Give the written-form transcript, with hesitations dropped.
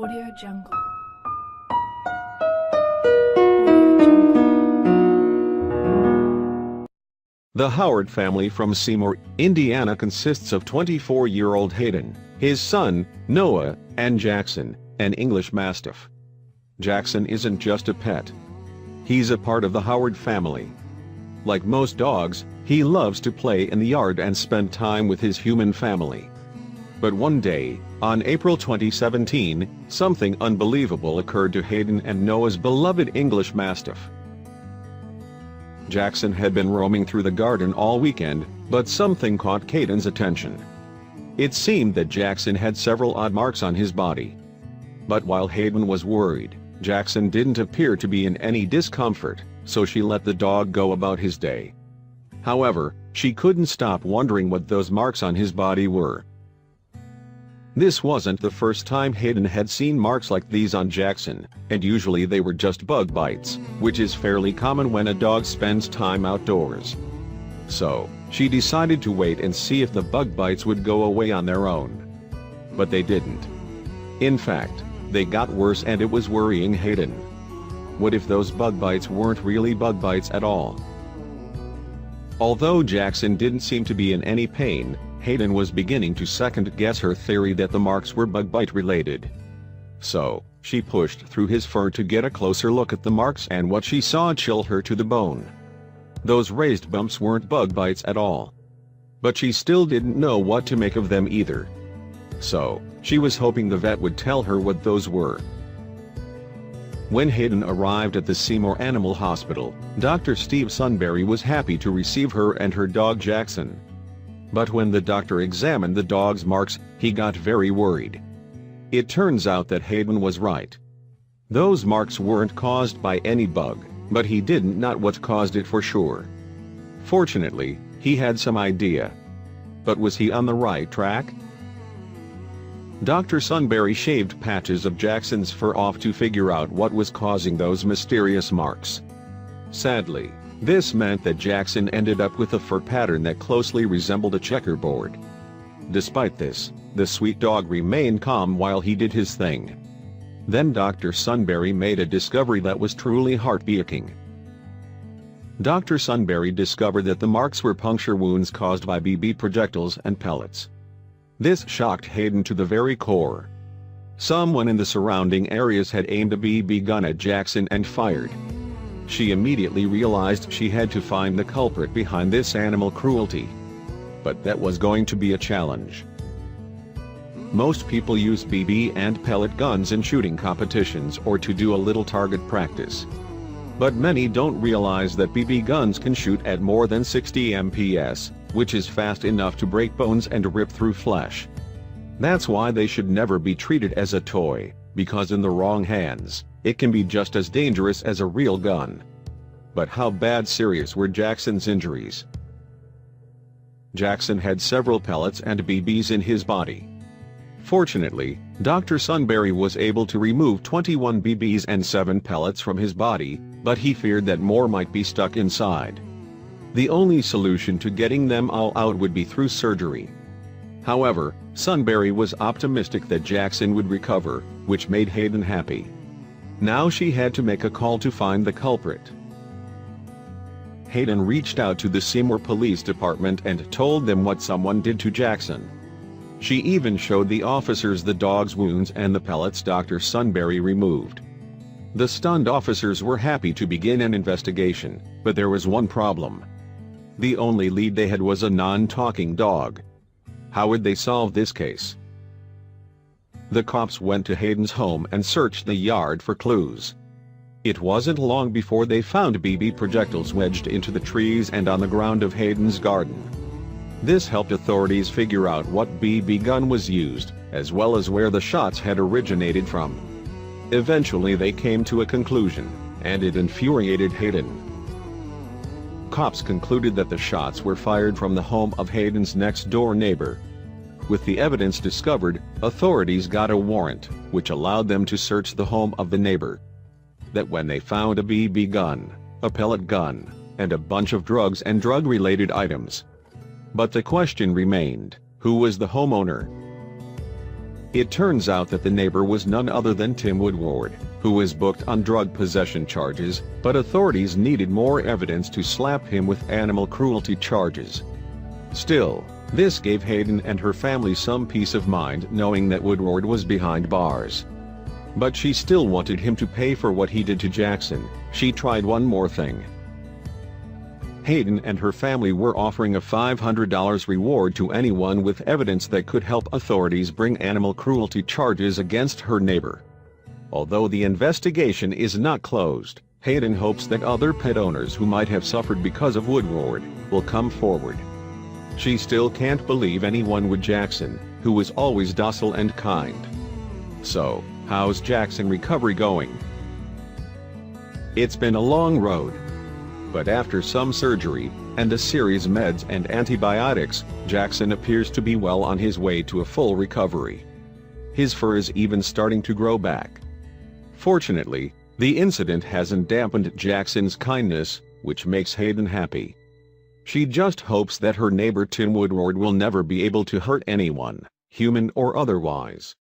Audio Jungle. Audio Jungle. The Howard family from Seymour, Indiana consists of 24-year-old Hayden, his son, Noah, and Jackson, an English Mastiff. Jackson isn't just a pet. He's a part of the Howard family. Like most dogs, he loves to play in the yard and spend time with his human family. But one day, on April 2017, something unbelievable occurred to Hayden and Noah's beloved English Mastiff. Jackson had been roaming through the garden all weekend, but something caught Hayden's attention. It seemed that Jackson had several odd marks on his body. But while Hayden was worried, Jackson didn't appear to be in any discomfort, so she let the dog go about his day. However, she couldn't stop wondering what those marks on his body were. This wasn't the first time Hayden had seen marks like these on Jackson, and usually they were just bug bites, which is fairly common when a dog spends time outdoors. So, she decided to wait and see if the bug bites would go away on their own. But they didn't. In fact, they got worse, and it was worrying Hayden. What if those bug bites weren't really bug bites at all? Although Jackson didn't seem to be in any pain, Hayden was beginning to second-guess her theory that the marks were bug bite related. So, she pushed through his fur to get a closer look at the marks, and what she saw chilled her to the bone. Those raised bumps weren't bug bites at all. But she still didn't know what to make of them either. So, she was hoping the vet would tell her what those were. When Hayden arrived at the Seymour Animal Hospital, Dr. Steve Sunbury was happy to receive her and her dog Jackson. But when the doctor examined the dog's marks, he got very worried. It turns out that Hayden was right. Those marks weren't caused by any bug, but he didn't know what caused it for sure. Fortunately, he had some idea. But was he on the right track? Dr. Sunbury shaved patches of Jackson's fur off to figure out what was causing those mysterious marks. Sadly, this meant that Jackson ended up with a fur pattern that closely resembled a checkerboard. Despite this, the sweet dog remained calm while he did his thing. Then Dr. Sunbury made a discovery that was truly heartbreaking. Dr. Sunbury discovered that the marks were puncture wounds caused by BB projectiles and pellets. This shocked Hayden to the very core. Someone in the surrounding areas had aimed a BB gun at Jackson and fired. She immediately realized she had to find the culprit behind this animal cruelty. But that was going to be a challenge. Most people use BB and pellet guns in shooting competitions or to do a little target practice. But many don't realize that BB guns can shoot at more than 60 mph, which is fast enough to break bones and rip through flesh. That's why they should never be treated as a toy, because in the wrong hands, it can be just as dangerous as a real gun. But how serious were Jackson's injuries? Jackson had several pellets and BBs in his body. Fortunately, Dr. Sunbury was able to remove 21 BBs and 7 pellets from his body, but he feared that more might be stuck inside. The only solution to getting them all out would be through surgery. However, Sunbury was optimistic that Jackson would recover, which made Hayden happy. Now she had to make a call to find the culprit. Hayden reached out to the Seymour Police Department and told them what someone did to Jackson. She even showed the officers the dog's wounds and the pellets Dr. Sunbury removed. The stunned officers were happy to begin an investigation, but there was one problem. The only lead they had was a non-talking dog. How would they solve this case? The cops went to Hayden's home and searched the yard for clues. It wasn't long before they found BB projectiles wedged into the trees and on the ground of Hayden's garden. This helped authorities figure out what BB gun was used, as well as where the shots had originated from. Eventually they came to a conclusion, and it infuriated Hayden. Cops concluded that the shots were fired from the home of Hayden's next-door neighbor. With the evidence discovered, authorities got a warrant, which allowed them to search the home of the neighbor. That when they found a BB gun, a pellet gun, and a bunch of drugs and drug-related items. But the question remained, who was the homeowner? It turns out that the neighbor was none other than Tim Woodward, who was booked on drug possession charges, but authorities needed more evidence to slap him with animal cruelty charges. Still, this gave Hayden and her family some peace of mind knowing that Woodward was behind bars. But she still wanted him to pay for what he did to Jackson. She tried one more thing. Hayden and her family were offering a $500 reward to anyone with evidence that could help authorities bring animal cruelty charges against her neighbor. Although the investigation is not closed, Hayden hopes that other pet owners who might have suffered because of Woodward will come forward. She still can't believe anyone would Jackson, who was always docile and kind. So, how's Jackson recovery going? It's been a long road. But after some surgery, and a series of meds and antibiotics, Jackson appears to be well on his way to a full recovery. His fur is even starting to grow back. Fortunately, the incident hasn't dampened Jackson's kindness, which makes Hayden happy. She just hopes that her neighbor Tim Woodward will never be able to hurt anyone, human or otherwise.